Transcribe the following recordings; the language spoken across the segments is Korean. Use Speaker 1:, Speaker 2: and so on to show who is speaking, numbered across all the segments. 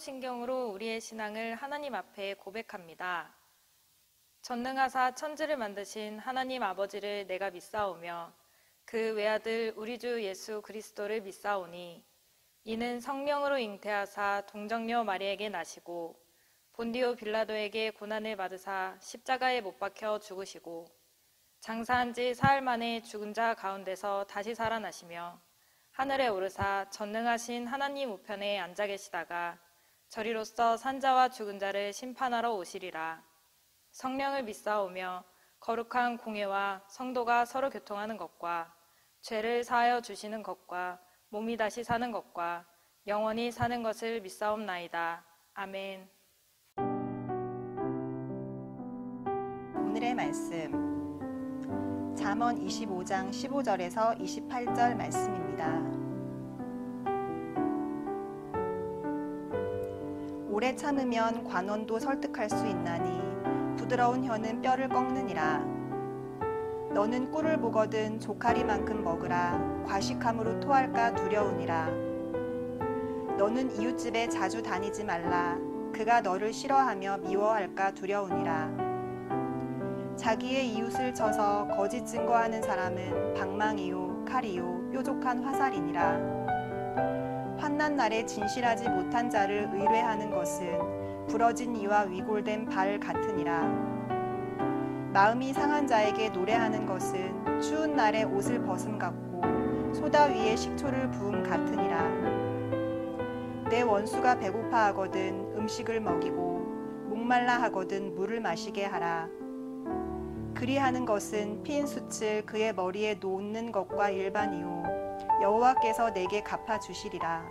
Speaker 1: 사도신경으로 우리의 신앙을 하나님 앞에 고백합니다. 전능하사 천지를 만드신 하나님 아버지를 내가 믿사오며 그 외아들 우리 주 예수 그리스도를 믿사오니 이는 성령으로 잉태하사 동정녀 마리에게 나시고 본디오 빌라도에게 고난을 받으사 십자가에 못 박혀 죽으시고 장사한 지 사흘 만에 죽은 자 가운데서 다시 살아나시며 하늘에 오르사 전능하신 하나님 우편에 앉아 계시다가 저리로서 산자와 죽은 자를 심판하러 오시리라. 성령을 믿사오며 거룩한 공회와 성도가 서로 교통하는 것과 죄를 사하여 주시는 것과 몸이 다시 사는 것과 영원히 사는 것을 믿사옵나이다. 아멘.
Speaker 2: 오늘의 말씀 잠언 25장 15절에서 28절 말씀입니다. 오래 참으면 관원도 설득할 수 있나니 부드러운 혀는 뼈를 꺾느니라. 너는 꿀을 보거든 조카리만큼 먹으라. 과식함으로 토할까 두려우니라. 너는 이웃집에 자주 다니지 말라. 그가 너를 싫어하며 미워할까 두려우니라. 자기의 이웃을 쳐서 거짓 증거하는 사람은 방망이요 칼이요 뾰족한 화살이니라. 환난 날에 진실하지 못한 자를 의뢰하는 것은 부러진 이와 위골된 발 같으니라. 마음이 상한 자에게 노래하는 것은 추운 날에 옷을 벗음 같고 소다 위에 식초를 부음 같으니라. 내 원수가 배고파하거든 음식을 먹이고 목말라 하거든 물을 마시게 하라. 그리하는 것은 핀 숯을 그의 머리에 놓는 것과 일반이요 여호와께서 내게 갚아주시리라.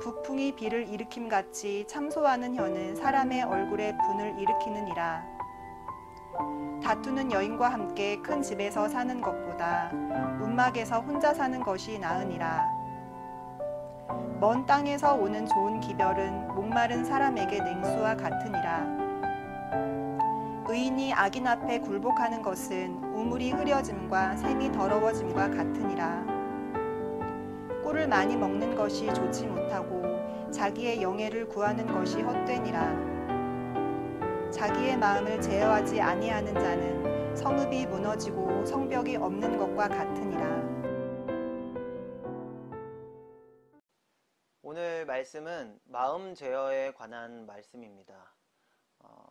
Speaker 2: 북풍이 비를 일으킴같이 참소하는 혀는 사람의 얼굴에 분을 일으키느니라. 다투는 여인과 함께 큰 집에서 사는 것보다 움막에서 혼자 사는 것이 나으니라. 먼 땅에서 오는 좋은 기별은 목마른 사람에게 냉수와 같으니라. 의인이 악인 앞에 굴복하는 것은 우물이 흐려짐과 샘이 더러워짐과 같으니라. 꿀을 많이 먹는 것이 좋지 못하고 자기의 영예를 구하는 것이 헛되니라. 자기의 마음을 제어하지 아니하는 자는 성읍이 무너지고 성벽이 없는 것과 같으니라.
Speaker 3: 오늘 말씀은 마음 제어에 관한 말씀입니다.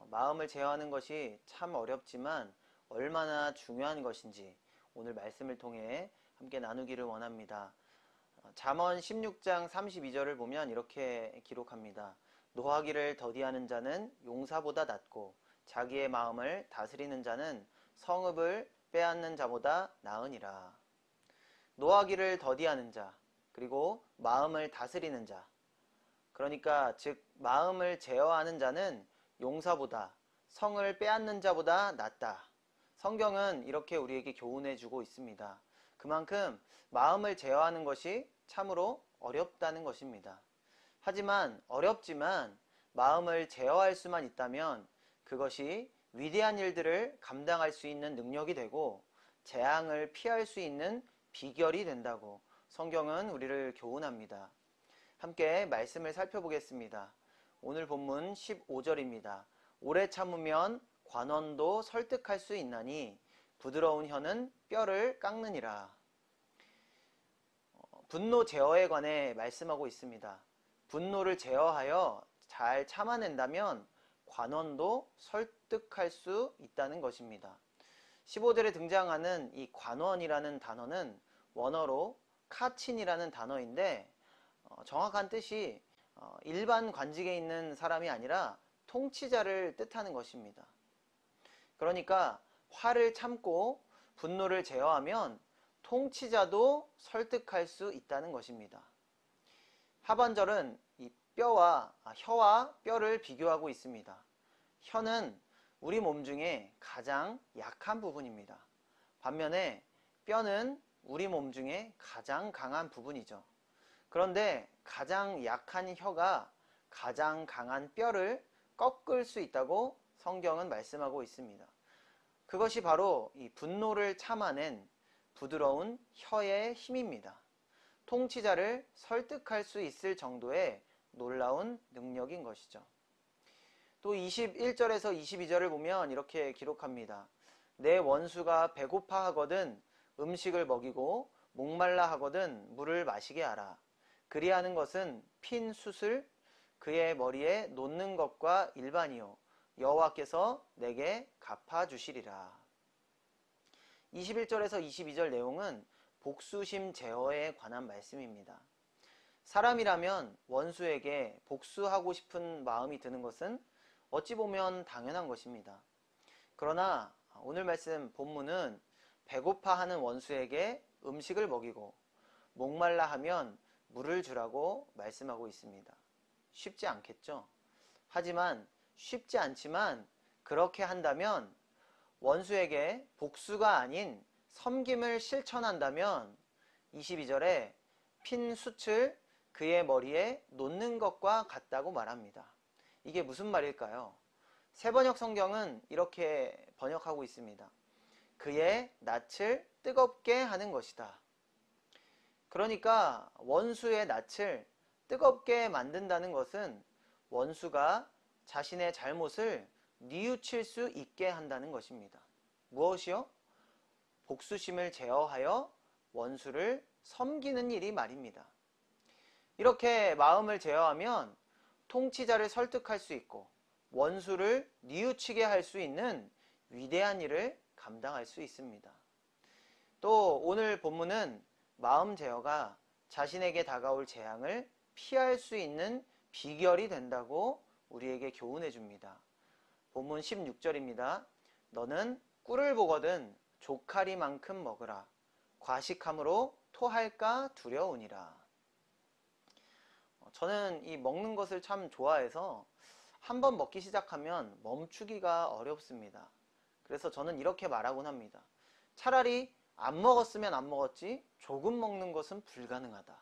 Speaker 3: 마음을 제어하는 것이 참 어렵지만 얼마나 중요한 것인지 오늘 말씀을 통해 함께 나누기를 원합니다. 잠언 16장 32절을 보면 이렇게 기록합니다. 노하기를 더디하는 자는 용사보다 낫고 자기의 마음을 다스리는 자는 성읍을 빼앗는 자보다 나으니라. 노하기를 더디하는 자, 그리고 마음을 다스리는 자, 그러니까 즉 마음을 제어하는 자는 용사보다, 성을 빼앗는 자보다 낫다. 성경은 이렇게 우리에게 교훈해 주고 있습니다. 그만큼 마음을 제어하는 것이 참으로 어렵다는 것입니다. 하지만 어렵지만 마음을 제어할 수만 있다면 그것이 위대한 일들을 감당할 수 있는 능력이 되고 재앙을 피할 수 있는 비결이 된다고 성경은 우리를 교훈합니다. 함께 말씀을 살펴보겠습니다. 오늘 본문 15절입니다. 오래 참으면 관원도 설득할 수 있나니 부드러운 혀는 뼈를 깎느니라. 분노 제어에 관해 말씀하고 있습니다. 분노를 제어하여 잘 참아낸다면 관원도 설득할 수 있다는 것입니다. 15절에 등장하는 이 관원이라는 단어는 원어로 카친이라는 단어인데 정확한 뜻이 일반 관직에 있는 사람이 아니라 통치자를 뜻하는 것입니다. 그러니까 화를 참고 분노를 제어하면 통치자도 설득할 수 있다는 것입니다. 하반절은 이 혀와 뼈를 비교하고 있습니다. 혀는 우리 몸 중에 가장 약한 부분입니다. 반면에 뼈는 우리 몸 중에 가장 강한 부분이죠. 그런데 가장 약한 혀가 가장 강한 뼈를 꺾을 수 있다고 성경은 말씀하고 있습니다. 그것이 바로 이 분노를 참아낸 부드러운 혀의 힘입니다. 통치자를 설득할 수 있을 정도의 놀라운 능력인 것이죠. 또 21절에서 22절을 보면 이렇게 기록합니다. 내 원수가 배고파 하거든 음식을 먹이고 목말라 하거든 물을 마시게 하라. 그리하는 것은 핀 숯을 그의 머리에 놓는 것과 일반이요 여호와께서 내게 갚아주시리라. 21절에서 22절 내용은 복수심 제어에 관한 말씀입니다. 사람이라면 원수에게 복수하고 싶은 마음이 드는 것은 어찌 보면 당연한 것입니다. 그러나 오늘 말씀 본문은 배고파하는 원수에게 음식을 먹이고 목말라 하면 물을 주라고 말씀하고 있습니다. 쉽지 않겠죠? 하지만 쉽지 않지만 그렇게 한다면 원수에게 복수가 아닌 섬김을 실천한다면 22절에 핀 숯을 그의 머리에 놓는 것과 같다고 말합니다. 이게 무슨 말일까요? 새번역 성경은 이렇게 번역하고 있습니다. 그의 낯을 뜨겁게 하는 것이다. 그러니까 원수의 낯을 뜨겁게 만든다는 것은 원수가 자신의 잘못을 뉘우칠 수 있게 한다는 것입니다. 무엇이요? 복수심을 제어하여 원수를 섬기는 일이 말입니다. 이렇게 마음을 제어하면 통치자를 설득할 수 있고 원수를 뉘우치게 할 수 있는 위대한 일을 감당할 수 있습니다. 또 오늘 본문은 마음 제어가 자신에게 다가올 재앙을 피할 수 있는 비결이 된다고 우리에게 교훈해 줍니다. 본문 16절입니다. 너는 꿀을 보거든 조카리만큼 먹으라. 과식함으로 토할까 두려우니라. 저는 이 먹는 것을 참 좋아해서 한번 먹기 시작하면 멈추기가 어렵습니다. 그래서 저는 이렇게 말하곤 합니다. 차라리 안 먹었으면 안 먹었지 조금 먹는 것은 불가능하다.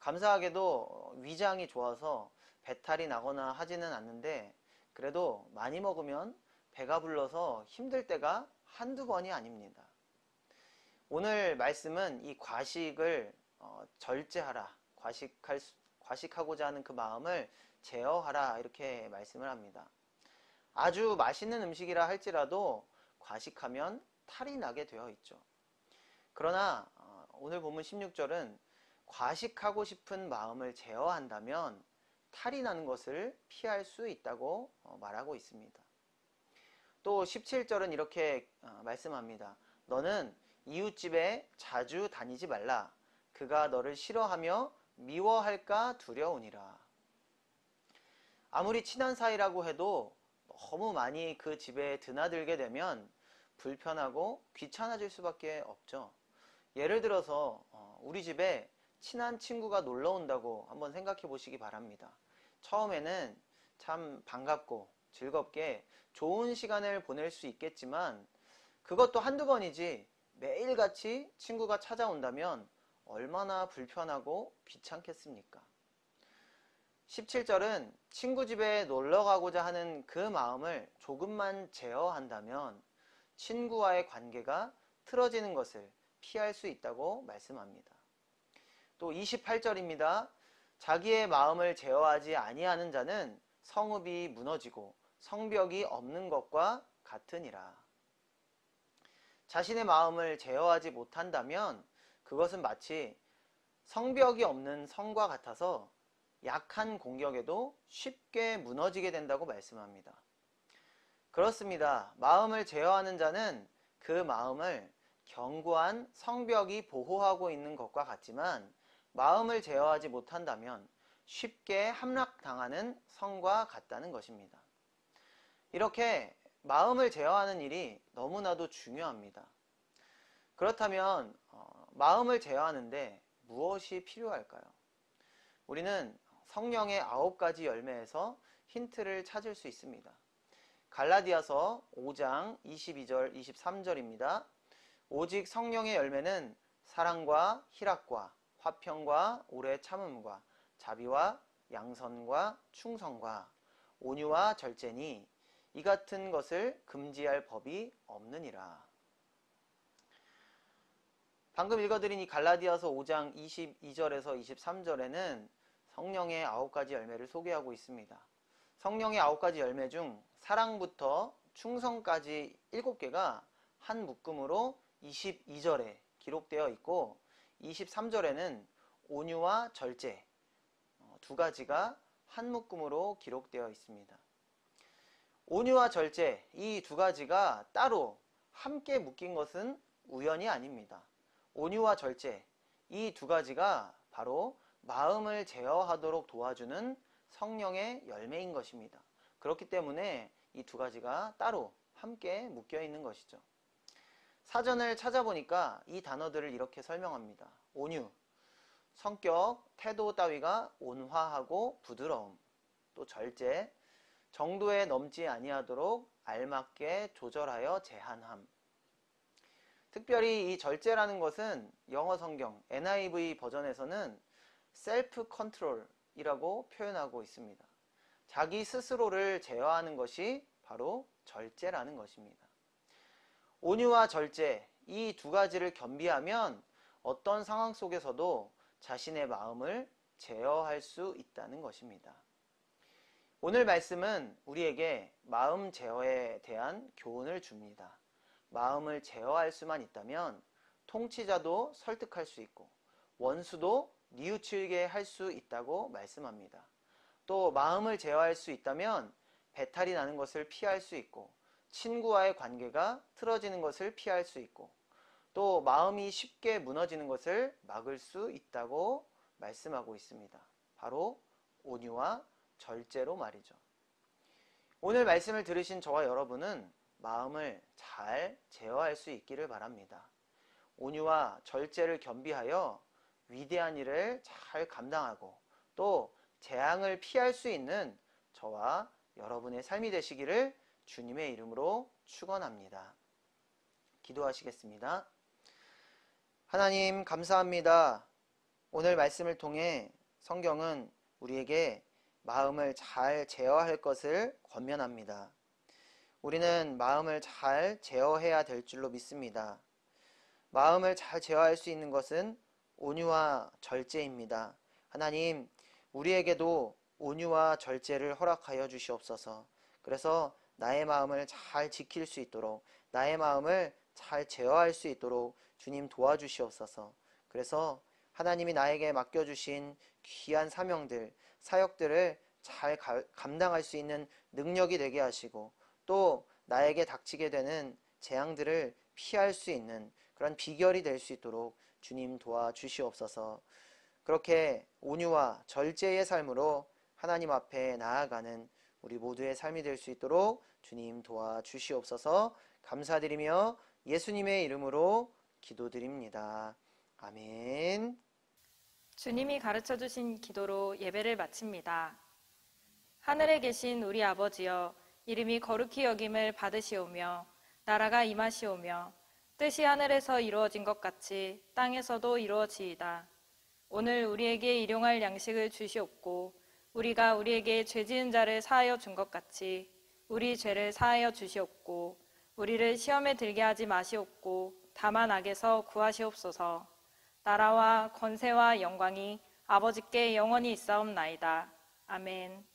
Speaker 3: 감사하게도 위장이 좋아서 배탈이 나거나 하지는 않는데 그래도 많이 먹으면 배가 불러서 힘들 때가 한두 번이 아닙니다. 오늘 말씀은 이 과식을 절제하라, 과식하고자 하는 그 마음을 제어하라 이렇게 말씀을 합니다. 아주 맛있는 음식이라 할지라도 과식하면 탈이 나게 되어 있죠. 그러나 오늘 본문 16절은 과식하고 싶은 마음을 제어한다면 탈이 나는 것을 피할 수 있다고 말하고 있습니다. 또 17절은 이렇게 말씀합니다. 너는 이웃집에 자주 다니지 말라. 그가 너를 싫어하며 미워할까 두려우니라. 아무리 친한 사이라고 해도 너무 많이 그 집에 드나들게 되면 불편하고 귀찮아질 수밖에 없죠. 예를 들어서 우리 집에 친한 친구가 놀러 온다고 한번 생각해 보시기 바랍니다. 처음에는 참 반갑고 즐겁게 좋은 시간을 보낼 수 있겠지만 그것도 한두 번이지 매일같이 친구가 찾아온다면 얼마나 불편하고 귀찮겠습니까? 17절은 친구 집에 놀러 가고자 하는 그 마음을 조금만 제어한다면 친구와의 관계가 틀어지는 것을 피할 수 있다고 말씀합니다. 또 28절입니다. 자기의 마음을 제어하지 아니하는 자는 성읍이 무너지고 성벽이 없는 것과 같으니라. 자신의 마음을 제어하지 못한다면 그것은 마치 성벽이 없는 성과 같아서 약한 공격에도 쉽게 무너지게 된다고 말씀합니다. 그렇습니다. 마음을 제어하는 자는 그 마음을 견고한 성벽이 보호하고 있는 것과 같지만 마음을 제어하지 못한다면 쉽게 함락당하는 성과 같다는 것입니다. 이렇게 마음을 제어하는 일이 너무나도 중요합니다. 그렇다면 마음을 제어하는데 무엇이 필요할까요? 우리는 성령의 9가지 열매에서 힌트를 찾을 수 있습니다. 갈라디아서 5장 22절 23절입니다. 오직 성령의 열매는 사랑과 희락과 화평과 오래 참음과 자비와 양선과 충성과 온유와 절제니 이 같은 것을 금지할 법이 없느니라. 방금 읽어드린 이 갈라디아서 5장 22절에서 23절에는 성령의 9가지 열매를 소개하고 있습니다. 성령의 9가지 열매 중 사랑부터 충성까지 7개가 한 묶음으로 22절에 기록되어 있고 23절에는 온유와 절제 2가지가 한 묶음으로 기록되어 있습니다. 온유와 절제 이 2가지가 따로 함께 묶인 것은 우연이 아닙니다. 온유와 절제 이 2가지가 바로 마음을 제어하도록 도와주는 성령의 열매인 것입니다. 그렇기 때문에 이 2가지가 따로 함께 묶여 있는 것이죠. 사전을 찾아보니까 이 단어들을 이렇게 설명합니다. 온유, 성격, 태도 따위가 온화하고 부드러움. 또 절제, 정도에 넘지 아니하도록 알맞게 조절하여 제한함. 특별히 이 절제라는 것은 영어 성경 NIV 버전에서는 셀프 컨트롤이라고 표현하고 있습니다. 자기 스스로를 제어하는 것이 바로 절제라는 것입니다. 온유와 절제 이 2가지를 겸비하면 어떤 상황 속에서도 자신의 마음을 제어할 수 있다는 것입니다. 오늘 말씀은 우리에게 마음 제어에 대한 교훈을 줍니다. 마음을 제어할 수만 있다면 통치자도 설득할 수 있고 원수도 뉘우치게 할 수 있다고 말씀합니다. 또 마음을 제어할 수 있다면 배탈이 나는 것을 피할 수 있고 친구와의 관계가 틀어지는 것을 피할 수 있고 또 마음이 쉽게 무너지는 것을 막을 수 있다고 말씀하고 있습니다. 바로 온유와 절제로 말이죠. 오늘 말씀을 들으신 저와 여러분은 마음을 잘 제어할 수 있기를 바랍니다. 온유와 절제를 겸비하여 위대한 일을 잘 감당하고 또 재앙을 피할 수 있는 저와 여러분의 삶이 되시기를 주님의 이름으로 축원합니다. 기도하시겠습니다. 하나님 감사합니다. 오늘 말씀을 통해 성경은 우리에게 마음을 잘 제어할 것을 권면합니다. 우리는 마음을 잘 제어해야 될 줄로 믿습니다. 마음을 잘 제어할 수 있는 것은 온유와 절제입니다. 하나님, 우리에게도 온유와 절제를 허락하여 주시옵소서. 그래서 나의 마음을 잘 지킬 수 있도록, 나의 마음을 잘 제어할 수 있도록 주님 도와주시옵소서. 그래서 하나님이 나에게 맡겨주신 귀한 사명들, 사역들을 잘 감당할 수 있는 능력이 되게 하시고 또 나에게 닥치게 되는 재앙들을 피할 수 있는 그런 비결이 될 수 있도록 주님 도와주시옵소서. 그렇게 온유와 절제의 삶으로 하나님 앞에 나아가는 우리 모두의 삶이 될 수 있도록 주님 도와주시옵소서. 감사드리며 예수님의 이름으로 기도드립니다. 아멘.
Speaker 1: 주님이 가르쳐 주신 기도로 예배를 마칩니다. 하늘에 계신 우리 아버지여, 이름이 거룩히 여김을 받으시오며 나라가 임하시오며 뜻이 하늘에서 이루어진 것 같이 땅에서도 이루어지이다. 오늘 우리에게 일용할 양식을 주시옵고 우리가 우리에게 죄 지은 자를 사하여 준 것 같이 우리 죄를 사하여 주시옵고 우리를 시험에 들게 하지 마시옵고 다만 악에서 구하시옵소서. 나라와 권세와 영광이 아버지께 영원히 있사옵나이다. 아멘.